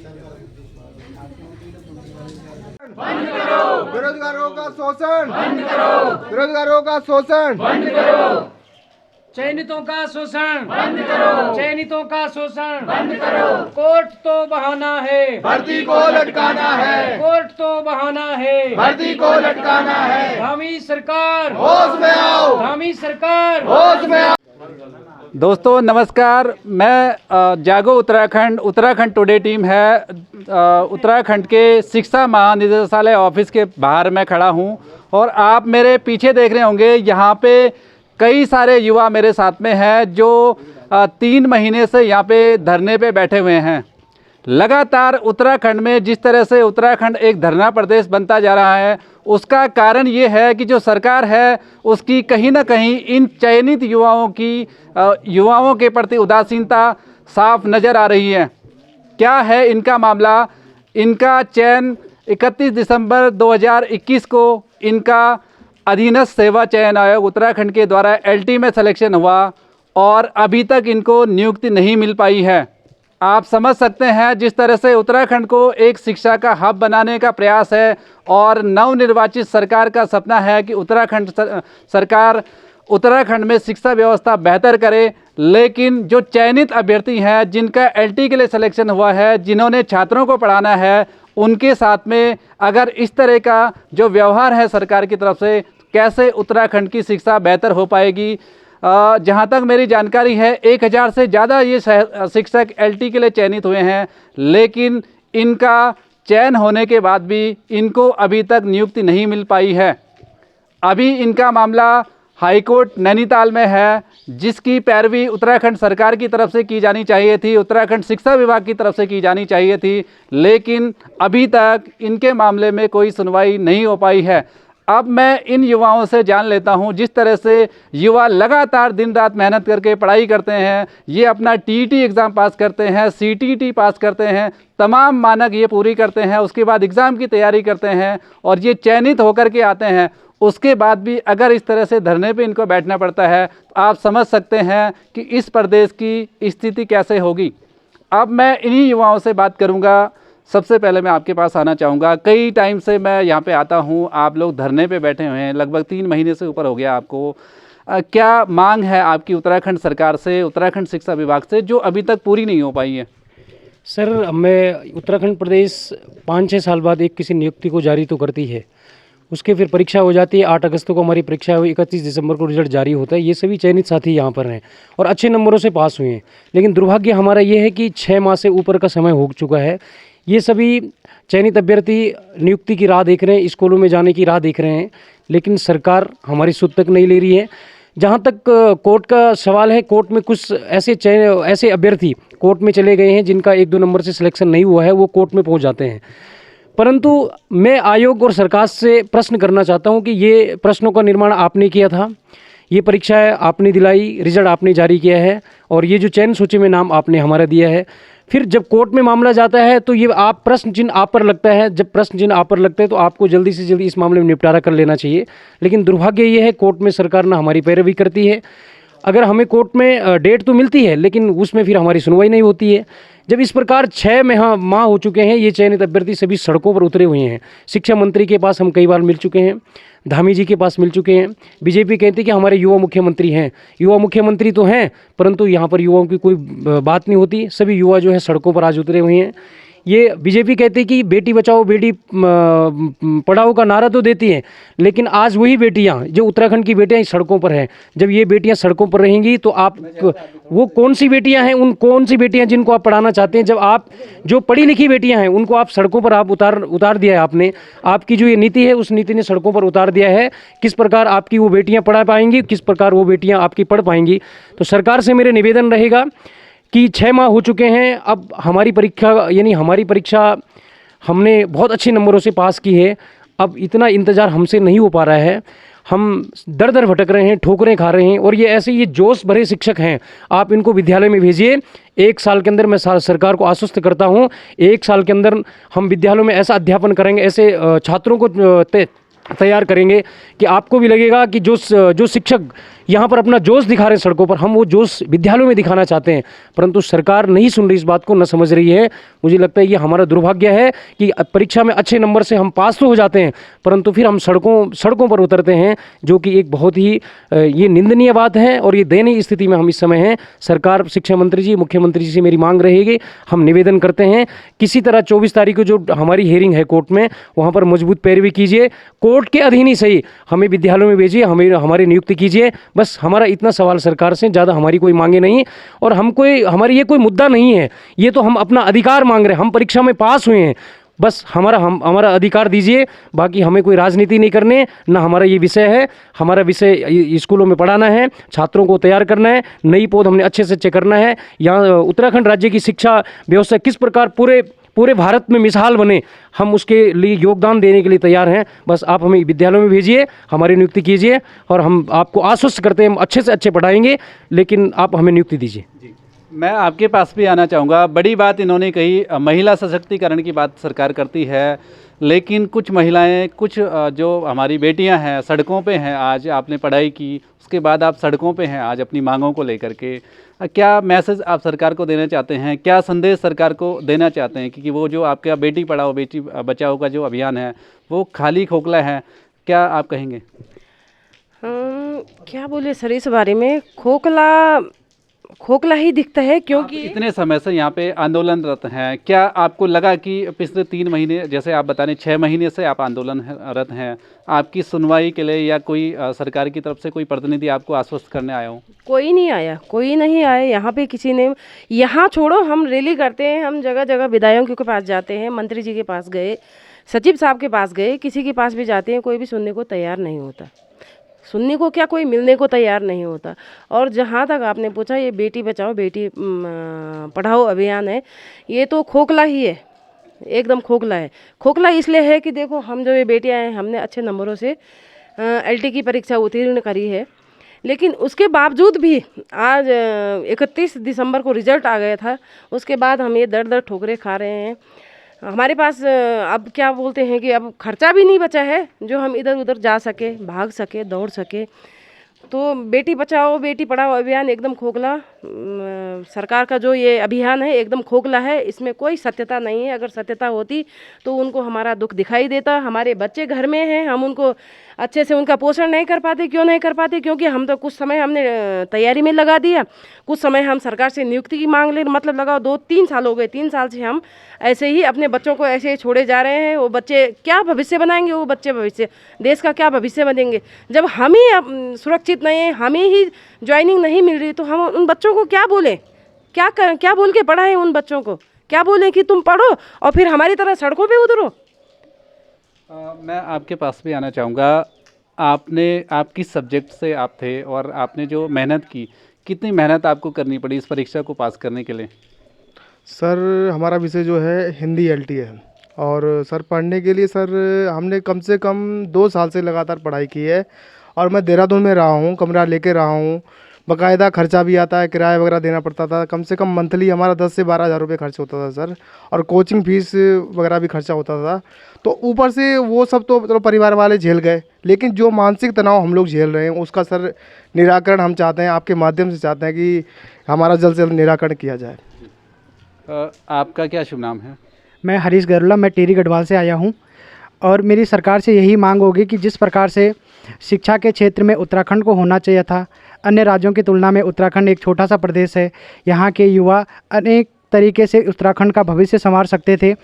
बंद करो। बेरोजगारों का शोषण बंद करो। बेरोजगारों का शोषण बंद करो। चयनितों का शोषण बंद करो। चयनितों का शोषण बंद करो। कोर्ट तो बहाना है, भर्ती को लटकाना है। कोर्ट तो बहाना है, भर्ती को लटकाना है। धामी सरकार होश में आओ। धामी सरकार होश में आओ। दोस्तों नमस्कार, मैं जागो उत्तराखंड टुडे टीम है। उत्तराखंड के शिक्षा महानिदेशालय ऑफिस के बाहर मैं खड़ा हूं और आप मेरे पीछे देख रहे होंगे, यहाँ पे कई सारे युवा मेरे साथ में हैं जो 3 महीने से यहाँ पे धरने पे बैठे हुए हैं। लगातार उत्तराखंड में जिस तरह से उत्तराखंड एक धरना प्रदेश बनता जा रहा है, उसका कारण ये है कि जो सरकार है उसकी कहीं ना कहीं इन चयनित युवाओं के प्रति उदासीनता साफ नज़र आ रही है। क्या है इनका मामला? इनका चयन 31 दिसंबर 2021 को इनका अधीनस्थ सेवा चयन आयोग उत्तराखंड के द्वारा LT में सिलेक्शन हुआ और अभी तक इनको नियुक्ति नहीं मिल पाई है। आप समझ सकते हैं जिस तरह से उत्तराखंड को एक शिक्षा का हब बनाने का प्रयास है और नवनिर्वाचित सरकार का सपना है कि उत्तराखंड सरकार उत्तराखंड में शिक्षा व्यवस्था बेहतर करे, लेकिन जो चयनित अभ्यर्थी हैं जिनका LT के लिए सिलेक्शन हुआ है, जिन्होंने छात्रों को पढ़ाना है, उनके साथ में अगर इस तरह का जो व्यवहार है सरकार की तरफ से, कैसे उत्तराखंड की शिक्षा बेहतर हो पाएगी? जहाँ तक मेरी जानकारी है 1000 से ज़्यादा ये शिक्षक LT के लिए चयनित हुए हैं, लेकिन इनका चयन होने के बाद भी इनको अभी तक नियुक्ति नहीं मिल पाई है। अभी इनका मामला हाईकोर्ट नैनीताल में है, जिसकी पैरवी उत्तराखंड सरकार की तरफ से की जानी चाहिए थी, उत्तराखंड शिक्षा विभाग की तरफ से की जानी चाहिए थी, लेकिन अभी तक इनके मामले में कोई सुनवाई नहीं हो पाई है। अब मैं इन युवाओं से जान लेता हूं, जिस तरह से युवा लगातार दिन रात मेहनत करके पढ़ाई करते हैं, ये अपना TET एग्ज़ाम पास करते हैं, CTET पास करते हैं, तमाम मानक ये पूरी करते हैं, उसके बाद एग्ज़ाम की तैयारी करते हैं और ये चयनित होकर के आते हैं। उसके बाद भी अगर इस तरह से धरने पे इनको बैठना पड़ता है तो आप समझ सकते हैं कि इस प्रदेश की स्थिति कैसे होगी। अब मैं इन्हीं युवाओं से बात करूंगा। सबसे पहले मैं आपके पास आना चाहूँगा, कई टाइम से मैं यहाँ पे आता हूँ, आप लोग धरने पे बैठे हुए हैं, लगभग 3 महीने से ऊपर हो गया आपको। क्या मांग है आपकी उत्तराखंड सरकार से, उत्तराखंड शिक्षा विभाग से, जो अभी तक पूरी नहीं हो पाई है? सर, मैं उत्तराखंड प्रदेश 5-6 साल बाद एक किसी नियुक्ति को जारी तो करती है, उसके फिर परीक्षा हो जाती है। 8 अगस्त को हमारी परीक्षा हुई, 31 दिसंबर को रिजल्ट जारी होता है। ये सभी चयनित साथी यहाँ पर हैं और अच्छे नंबरों से पास हुए हैं, लेकिन दुर्भाग्य हमारा ये है कि 6 माह से ऊपर का समय हो चुका है। ये सभी चयनित अभ्यर्थी नियुक्ति की राह देख रहे हैं, स्कूलों में जाने की राह देख रहे हैं, लेकिन सरकार हमारी सुध तक नहीं ले रही है। जहाँ तक कोर्ट का सवाल है, कोर्ट में कुछ ऐसे अभ्यर्थी कोर्ट में चले गए हैं जिनका 1-2 नंबर से सिलेक्शन नहीं हुआ है, वो कोर्ट में पहुँच जाते हैं। परंतु मैं आयोग और सरकार से प्रश्न करना चाहता हूँ कि ये प्रश्नों का निर्माण आपने किया था, ये परीक्षाएँ आपने दिलाई, रिजल्ट आपने जारी किया है और ये जो चयन सूची में नाम आपने हमारा दिया है, फिर जब कोर्ट में मामला जाता है तो ये आप प्रश्न चिन्ह आप पर लगता है। जब प्रश्न चिन्ह आप पर लगते हैं तो आपको जल्दी से जल्दी इस मामले में निपटारा कर लेना चाहिए, लेकिन दुर्भाग्य ये है कोर्ट में सरकार ना हमारी पैरवी करती है। अगर हमें कोर्ट में डेट तो मिलती है, लेकिन उसमें फिर हमारी सुनवाई नहीं होती है। जब इस प्रकार 6 माह हो चुके हैं, ये चयनित अभ्यर्थी सभी सड़कों पर उतरे हुए हैं। शिक्षा मंत्री के पास हम कई बार मिल चुके हैं, धामी जी के पास मिल चुके हैं। बीजेपी कहती है कि हमारे युवा मुख्यमंत्री हैं। युवा मुख्यमंत्री तो हैं, परंतु यहाँ पर युवाओं की कोई बात नहीं होती। सभी युवा जो है सड़कों पर आज उतरे हुए हैं। ये बीजेपी कहती है कि बेटी बचाओ बेटी पढ़ाओ का नारा तो देती है, लेकिन आज वही बेटियां जो उत्तराखंड की बेटियां सड़कों पर हैं। जब ये बेटियां सड़कों पर रहेंगी तो आप वो कौन सी बेटियां हैं, उन कौन सी बेटियां जिनको आप पढ़ाना चाहते हैं? जब आप जो पढ़ी लिखी बेटियां हैं उनको आप सड़कों पर आप उतार दिया है आपने। आपकी जो ये नीति है उस नीति ने सड़कों पर उतार दिया है। किस प्रकार आपकी वो बेटियाँ पढ़ा पाएंगी, किस प्रकार वो बेटियाँ आपकी पढ़ पाएंगी? तो सरकार से मेरे निवेदन रहेगा कि 6 माह हो चुके हैं, अब हमारी परीक्षा हमने बहुत अच्छे नंबरों से पास की है। अब इतना इंतज़ार हमसे नहीं हो पा रहा है, हम दर दर भटक रहे हैं, ठोकरें खा रहे हैं। और ये जोश भरे शिक्षक हैं, आप इनको विद्यालय में भेजिए। 1 साल के अंदर मैं सरकार को आश्वस्त करता हूँ, 1 साल के अंदर हम विद्यालयों में ऐसा अध्यापन करेंगे, ऐसे छात्रों को तैयार करेंगे कि आपको भी लगेगा कि जो शिक्षक यहाँ पर अपना जोश दिखा रहे हैं सड़कों पर, हम वो जोश विद्यालयों में दिखाना चाहते हैं, परंतु सरकार नहीं सुन रही, इस बात को न समझ रही है। मुझे लगता है ये हमारा दुर्भाग्य है कि परीक्षा में अच्छे नंबर से हम पास तो हो जाते हैं, परंतु फिर हम सड़कों पर उतरते हैं, जो कि एक बहुत ही ये निंदनीय बात है और ये दयनीय स्थिति में हम इस समय हैं। सरकार, शिक्षा मंत्री जी, मुख्यमंत्री जी से मेरी मांग रहेगी, हम निवेदन करते हैं किसी तरह 24 तारीख को जो हमारी हेयरिंग है कोर्ट में, वहाँ पर मजबूत पैरवी कीजिए, कोर्ट के अधीन ही सही हमें विद्यालयों में भेजिए, हमें हमारी नियुक्ति कीजिए। बस हमारा इतना सवाल सरकार से, ज़्यादा हमारी कोई मांगे नहीं, और हमारी ये कोई मुद्दा नहीं है, ये तो हम अपना अधिकार मांग रहे हैं। हम परीक्षा में पास हुए हैं, बस हमारा अधिकार दीजिए, बाकी हमें कोई राजनीति नहीं करने, ना हमारा ये विषय है। हमारा विषय स्कूलों में पढ़ाना है, छात्रों को तैयार करना है, नई पौध हमने अच्छे से अच्छे करना है। यहाँ उत्तराखंड राज्य की शिक्षा व्यवस्था किस प्रकार पूरे भारत में मिसाल बने, हम उसके लिए योगदान देने के लिए तैयार हैं। बस आप हमें विद्यालयों में भेजिए, हमारी नियुक्ति कीजिए, और हम आपको आश्वस्त करते हैं हम अच्छे से अच्छे पढ़ाएंगे, लेकिन आप हमें नियुक्ति दीजिए। मैं आपके पास भी आना चाहूँगा। बड़ी बात इन्होंने कही, महिला सशक्तिकरण की बात सरकार करती है, लेकिन कुछ महिलाएं, कुछ जो हमारी बेटियां हैं सड़कों पे हैं। आज आपने पढ़ाई की, उसके बाद आप सड़कों पे हैं आज अपनी मांगों को लेकर के। क्या मैसेज आप सरकार को देना चाहते हैं, क्या संदेश सरकार को देना चाहते हैं कि वो जो आपका बेटी पढ़ाओ बेटी बचाओ का जो अभियान है वो खाली खोखला है, क्या आप कहेंगे? क्या बोले सर इस बारे में, खोखला ही दिखता है, क्योंकि इतने समय से यहाँ पे आंदोलनरत हैं। क्या आपको लगा कि पिछले 3 महीने, जैसे आप बता रहे 6 महीने से आप आंदोलनरत हैं, आपकी सुनवाई के लिए या कोई सरकार की तरफ से कोई प्रतिनिधि आपको आश्वस्त करने आया हो? कोई नहीं आया यहाँ पे किसी ने। यहाँ छोड़ो, हम रैली करते हैं, हम जगह जगह विधायकों के पास जाते हैं, मंत्री जी के पास गए, सचिव साहब के पास गए, किसी के पास भी जाते हैं, कोई भी सुनने को तैयार नहीं होता। सुनने को क्या, कोई मिलने को तैयार नहीं होता। और जहाँ तक आपने पूछा, ये बेटी बचाओ बेटी पढ़ाओ अभियान है, ये तो खोखला ही है, एकदम खोखला है। खोखला इसलिए है कि देखो, हम जो ये बेटियाँ हैं, हमने अच्छे नंबरों से LT की परीक्षा उत्तीर्ण करी है, लेकिन उसके बावजूद भी आज 31 दिसंबर को रिजल्ट आ गया था, उसके बाद हम ये दर ठोकरें खा रहे हैं। हमारे पास अब क्या बोलते हैं कि अब खर्चा भी नहीं बचा है जो हम इधर उधर जा सके, भाग सके, दौड़ सके। तो बेटी बचाओ बेटी पढ़ाओ अभियान एकदम खोखला, सरकार का जो ये अभियान है एकदम खोखला है, इसमें कोई सत्यता नहीं है। अगर सत्यता होती तो उनको हमारा दुख दिखाई देता। हमारे बच्चे घर में हैं, हम उनको अच्छे से उनका पोषण नहीं कर पाते। क्यों नहीं कर पाते? क्योंकि हम तो कुछ समय हमने तैयारी में लगा दिया, कुछ समय हम सरकार से नियुक्ति की मांग ले, मतलब लगाओ 2-3 साल हो गए, 3 साल से हम ऐसे ही अपने बच्चों को ऐसे ही छोड़े जा रहे हैं। वो बच्चे क्या भविष्य बनाएंगे? वो बच्चे भविष्य, देश का क्या भविष्य बनेंगे? जब हम ही सुरक्षित नहीं है, हमें ही ज्वाइनिंग नहीं मिल रही, तो हम उन बच्चों को क्या बोलें? क्या बोल के पढ़ाएं उन बच्चों को? क्या बोलें कि तुम पढ़ो और फिर हमारी तरह सड़कों पे उतरो? मैं आपके पास भी आना चाहूँगा। आप किस सब्जेक्ट से आप थे और आपने जो मेहनत की, कितनी मेहनत आपको करनी पड़ी इस परीक्षा को पास करने के लिए? सर हमारा विषय जो है हिंदी LT है, और सर पढ़ने के लिए सर हमने कम से कम 2 साल से लगातार पढ़ाई की है। और मैं देहरादून में रहा हूँ, कमरा लेके रहा हूँ, बाकायदा खर्चा भी आता है, किराया वगैरह देना पड़ता था। कम से कम मंथली हमारा 10 से 12 हज़ार रुपये खर्च होता था सर, और कोचिंग फीस वगैरह भी खर्चा होता था। तो ऊपर से वो सब तो मतलब परिवार वाले झेल गए, लेकिन जो मानसिक तनाव हम लोग झेल रहे हैं उसका सर निराकरण हम चाहते हैं, आपके माध्यम से चाहते हैं कि हमारा जल्द से जल्द निराकरण किया जाए। आपका क्या शुभ नाम है? मैं हरीश गरुला, मैं टिहरी गढ़वाल से आया हूँ, और मेरी सरकार से यही मांग होगी कि जिस प्रकार से शिक्षा के क्षेत्र में उत्तराखंड को होना चाहिए था, अन्य राज्यों की तुलना में उत्तराखंड एक छोटा सा प्रदेश है, यहाँ के युवा अनेक तरीके से उत्तराखंड का भविष्य संवार सकते थे।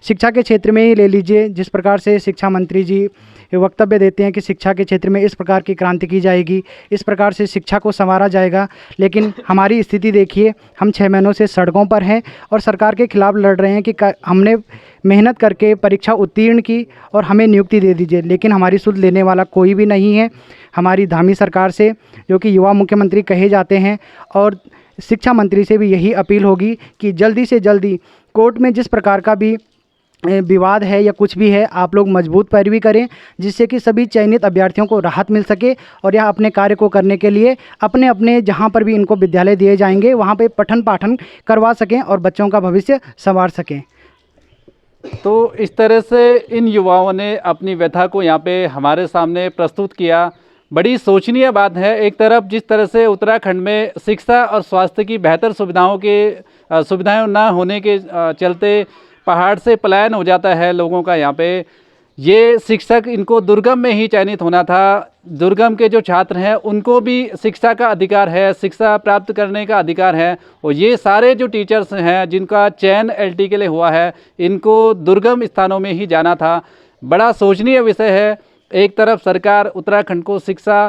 शिक्षा के क्षेत्र में ही ले लीजिए, जिस प्रकार से शिक्षा मंत्री जी वक्तव्य देते हैं कि शिक्षा के क्षेत्र में इस प्रकार की क्रांति की जाएगी, इस प्रकार से शिक्षा को संवारा जाएगा, लेकिन हमारी स्थिति देखिए, हम 6 महीनों से सड़कों पर हैं और सरकार के खिलाफ लड़ रहे हैं कि हमने मेहनत करके परीक्षा उत्तीर्ण की और हमें नियुक्ति दे दीजिए, लेकिन हमारी सुध लेने वाला कोई भी नहीं है। हमारी धामी सरकार से, जो कि युवा मुख्यमंत्री कहे जाते हैं, और शिक्षा मंत्री से भी यही अपील होगी कि जल्दी से जल्दी कोर्ट में जिस प्रकार का भी विवाद है या कुछ भी है, आप लोग मजबूत पैरवी करें, जिससे कि सभी चयनित अभ्यर्थियों को राहत मिल सके और यह अपने कार्य को करने के लिए अपने अपने जहां पर भी इनको विद्यालय दिए जाएंगे वहां पे पठन पाठन करवा सकें और बच्चों का भविष्य संवार सकें। तो इस तरह से इन युवाओं ने अपनी व्यथा को यहाँ पे हमारे सामने प्रस्तुत किया। बड़ी सोचनीय बात है। एक तरफ जिस तरह से उत्तराखंड में शिक्षा और स्वास्थ्य की बेहतर सुविधाएं ना होने के चलते पहाड़ से पलायन हो जाता है लोगों का। यहाँ पे ये शिक्षक इनको दुर्गम में ही चयनित होना था। दुर्गम के जो छात्र हैं उनको भी शिक्षा का अधिकार है, शिक्षा प्राप्त करने का अधिकार है। और ये सारे जो टीचर्स हैं जिनका चयन एलटी के लिए हुआ है, इनको दुर्गम स्थानों में ही जाना था। बड़ा सोचनीय विषय है। एक तरफ सरकार उत्तराखंड को शिक्षा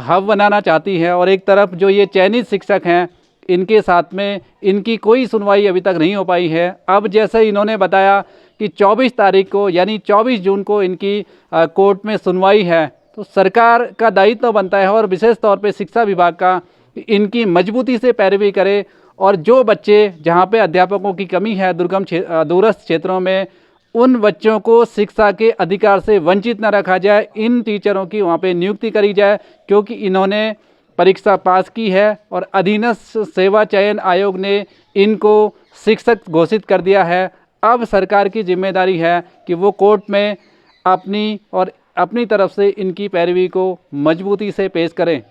हब बनाना चाहती है और एक तरफ जो ये चयनित शिक्षक हैं इनके साथ में इनकी कोई सुनवाई अभी तक नहीं हो पाई है। अब जैसे इन्होंने बताया कि 24 तारीख को यानी 24 जून को इनकी कोर्ट में सुनवाई है, तो सरकार का दायित्व तो बनता है और विशेष तौर पे शिक्षा विभाग का इनकी मजबूती से पैरवी करे और जो बच्चे जहाँ पे अध्यापकों की कमी है दूरस्थ क्षेत्रों में, उन बच्चों को शिक्षा के अधिकार से वंचित न रखा जाए। इन टीचरों की वहाँ पे नियुक्ति करी जाए क्योंकि इन्होंने परीक्षा पास की है और अधीनस्थ सेवा चयन आयोग ने इनको शिक्षक घोषित कर दिया है। अब सरकार की जिम्मेदारी है कि वो कोर्ट में अपनी तरफ से इनकी पैरवी को मजबूती से पेश करें।